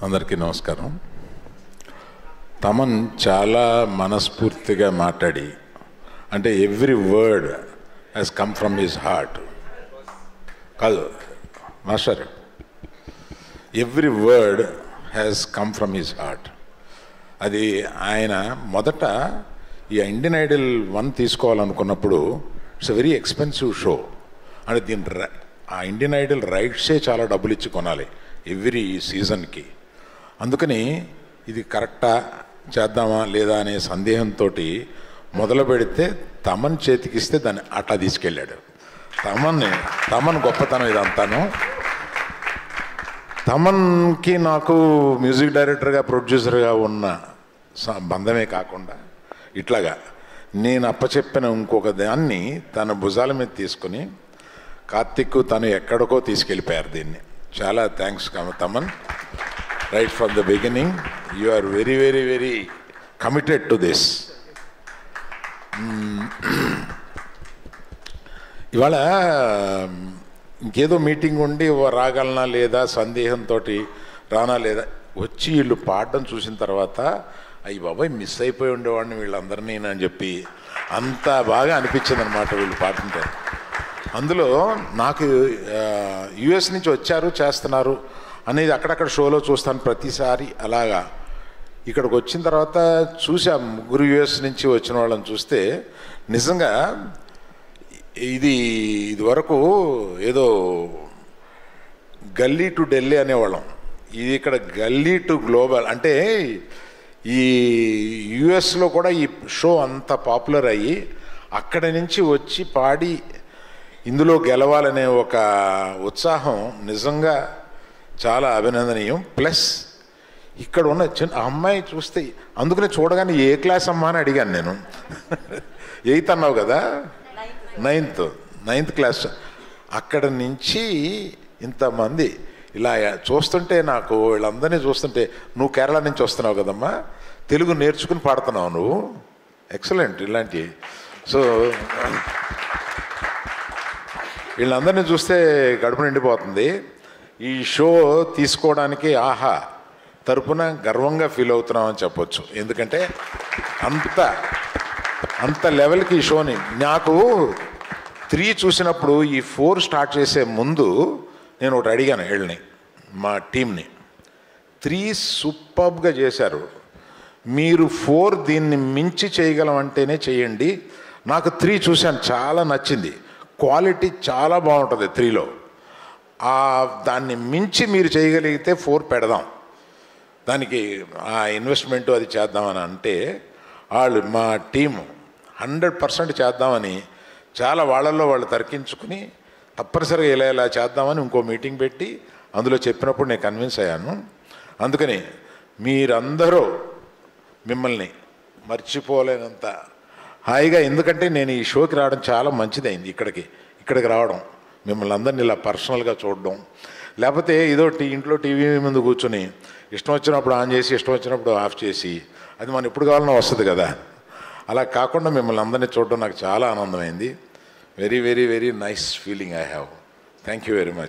అందరికీ నమస్కారం. తమన్ చాలా మనస్ఫూర్తిగా మాట్లాడి, అంటే every word has come from his heart. కాదు master, every word has come from his heart. అది ఆయన మొదట ఈ ఇండియన్ ఐడల్ 1 తీసుకోవాలనుకున్నప్పుడు it's a very expensive show. అంటే ఆ ఇండియన్ ఐడల్ రైట్సే చాలా డబ్బులు ఇచ్చి కొనాలి ఎవ్రీ సీజన్కి. అందుకని ఇది కరెక్టా చేద్దామా లేదా అనే సందేహంతో మొదలు పెడితే తమన్ చేతికిస్తే దాన్ని అట్లా తీసుకెళ్ళాడు. తమన్ గొప్పతనం ఇదంతాను. తమన్కి నాకు మ్యూజిక్ డైరెక్టర్గా ప్రొడ్యూసర్గా ఉన్న బంధమే కాకుండా ఇట్లాగా నేను అప్పచెప్పిన ఇంకొక దాన్ని తన భుజాల మీద తీసుకుని కార్తిక్ తను ఎక్కడికో తీసుకెళ్ళిపోయారు దీన్ని. చాలా thanks Thaman. Right from the beginning you are very very very committed to this. ఇవాళ ఇంకేదో మీటింగ్ ఉండి రాగలనా లేదా సందేహంతో రానా లేదా వచ్చి వీళ్ళు పాడడం చూసిన తర్వాత అయ్యి బాబాయ్ మిస్ అయిపోయి ఉండేవాడిని వీళ్ళందరినీ అని చెప్పి అంత బాగా అనిపించింది అనమాట వీళ్ళు పాడుతుంటే. అందులో నాకు యుఎస్ నుంచి వచ్చారు చేస్తున్నారు అనేది అక్కడక్కడ షోలో చూస్తాను ప్రతిసారి. అలాగా ఇక్కడికి వచ్చిన తర్వాత చూసా ముగ్గురు యుఎస్ నుంచి వచ్చిన వాళ్ళని చూస్తే నిజంగా ఇది వరకు ఏదో గల్లీ టు ఢిల్లీ అనేవాళ్ళం. ఇది ఇక్కడ గల్లీ టు గ్లోబల్. అంటే ఈ యుఎస్లో కూడా ఈ షో అంత పాపులర్ అయ్యి అక్కడి నుంచి వచ్చి పాడి ఇందులో గెలవాలనే ఒక ఉత్సాహం నిజంగా చాలా అభినందనీయం. ప్లస్ ఇక్కడ ఉన్న చిన్న అమ్మాయి చూస్తే, అందుకనే చూడగానే ఏ క్లాస్ అమ్మా అని అడిగాను నేను. 8th అన్నావు కదా, 9th క్లాస్. అక్కడ నుంచి ఇంతమంది ఇలా చూస్తుంటే నాకు వీళ్ళందరినీ చూస్తుంటే, నువ్వు కేరళ నుంచి వస్తున్నావు కదమ్మా, తెలుగు నేర్చుకుని పాడుతున్నావు నువ్వు, ఎక్సలెంట్. ఇలాంటి సో వీళ్ళందరినీ చూస్తే గడుపు నిండిపోతుంది. ఈ షో తీసుకోవడానికి ఆహా తరపున గర్వంగా ఫీల్ అవుతున్నామని చెప్పొచ్చు. ఎందుకంటే అంత లెవెల్కి ఈ షోని, నాకు 3 చూసినప్పుడు ఈ 4 స్టార్ట్ చేసే ముందు నేను ఒకటి అడిగాను వీళ్ళని, మా టీంని. 3 సూపర్బ్గా చేశారు, మీరు 4 దీన్ని మించి చేయగలం అంటేనే చేయండి. నాకు 3 చూశాను, చాలా నచ్చింది, క్వాలిటీ చాలా బాగుంటుంది 3లో. దాన్ని మించి మీరు చేయగలిగితే 4 పెడదాం, దానికి ఆ ఇన్వెస్ట్మెంటు అది చేద్దామని అంటే వాళ్ళు మా టీము 100% చేద్దామని చాలా వాళ్ళల్లో వాళ్ళు తర్కించుకుని తప్పనిసరిగా ఇలా చేద్దామని ఇంకో మీటింగ్ పెట్టి అందులో చెప్పినప్పుడు నేను కన్విన్స్ అయ్యాను. అందుకని మీరందరూ మిమ్మల్ని మర్చిపోలేనంత హాయిగా, ఎందుకంటే నేను ఈ షోకి రావడం చాలా మంచిదైంది. ఇక్కడికి రావడం, మిమ్మల్ని అందరినీ ఇలా పర్సనల్గా చూడడం, లేకపోతే ఏదో ఇంట్లో టీవీ ముందు కూర్చొని ఇష్టం వచ్చినప్పుడు ఆన్ చేసి ఇష్టం వచ్చినప్పుడు ఆఫ్ చేసి, అది మనం ఎప్పుడు కావాలన్నా వస్తుంది కదా, అలా కాకుండా మిమ్మల్ని అందరినీ చూడడం నాకు చాలా ఆనందమైంది. Very very very nice feeling I have. Thank you very much.